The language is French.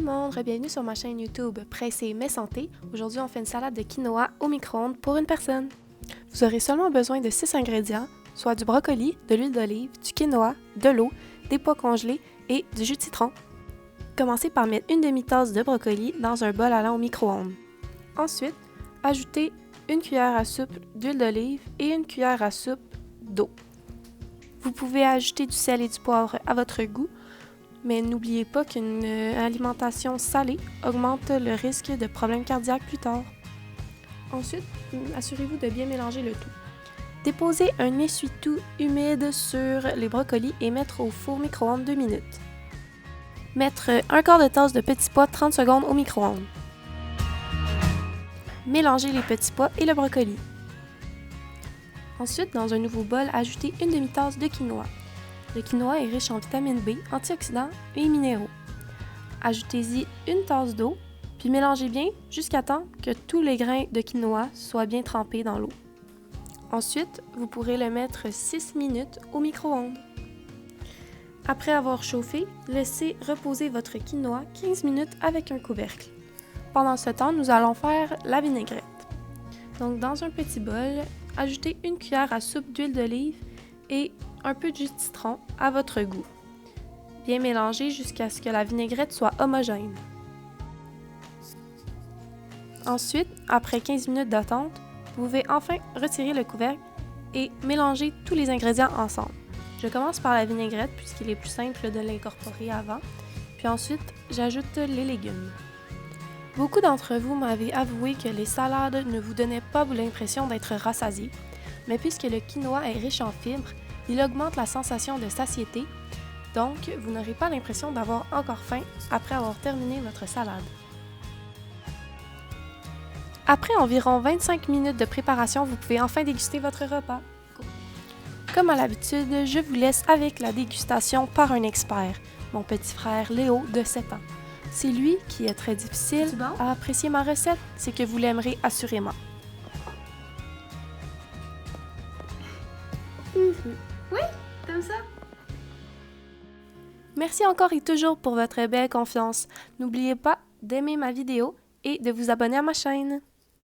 tout le monde, bienvenue sur ma chaîne YouTube Pressé mais santé. Aujourd'hui, on fait une salade de quinoa au micro-ondes pour une personne. Vous aurez seulement besoin de 6 ingrédients, soit du brocoli, de l'huile d'olive, du quinoa, de l'eau, des pois congelés et du jus de citron. Commencez par mettre une demi-tasse de brocoli dans un bol allant au micro-ondes. Ensuite, ajoutez une cuillère à soupe d'huile d'olive et une cuillère à soupe d'eau. Vous pouvez ajouter du sel et du poivre à votre goût, mais n'oubliez pas qu'une alimentation salée augmente le risque de problèmes cardiaques plus tard. Ensuite, assurez-vous de bien mélanger le tout. Déposez un essuie-tout humide sur les brocolis et mettre au four micro-ondes 2 minutes. Mettre un quart de tasse de petits pois 30 secondes au micro-ondes. Mélangez les petits pois et le brocoli. Ensuite, dans un nouveau bol, ajoutez une demi-tasse de quinoa. Le quinoa est riche en vitamine B, antioxydants et minéraux. Ajoutez-y une tasse d'eau, puis mélangez bien jusqu'à temps que tous les grains de quinoa soient bien trempés dans l'eau. Ensuite, vous pourrez le mettre 6 minutes au micro-ondes. Après avoir chauffé, laissez reposer votre quinoa 15 minutes avec un couvercle. Pendant ce temps, nous allons faire la vinaigrette. Donc, dans un petit bol, ajoutez une cuillère à soupe d'huile d'olive et un peu de jus de citron à votre goût. Bien mélanger jusqu'à ce que la vinaigrette soit homogène. Ensuite, après 15 minutes d'attente, vous pouvez enfin retirer le couvercle et mélanger tous les ingrédients ensemble. Je commence par la vinaigrette puisqu'il est plus simple de l'incorporer avant, puis ensuite j'ajoute les légumes. Beaucoup d'entre vous m'avaient avoué que les salades ne vous donnaient pas l'impression d'être rassasiés, mais puisque le quinoa est riche en fibres, il augmente la sensation de satiété, donc vous n'aurez pas l'impression d'avoir encore faim après avoir terminé votre salade. Après environ 25 minutes de préparation, vous pouvez enfin déguster votre repas. Comme à l'habitude, je vous laisse avec la dégustation par un expert, mon petit frère Léo de 7 ans. C'est lui qui est très difficile à apprécier ma recette, c'est que vous l'aimerez assurément. Oui, t'aimes ça? Merci encore et toujours pour votre belle confiance. N'oubliez pas d'aimer ma vidéo et de vous abonner à ma chaîne.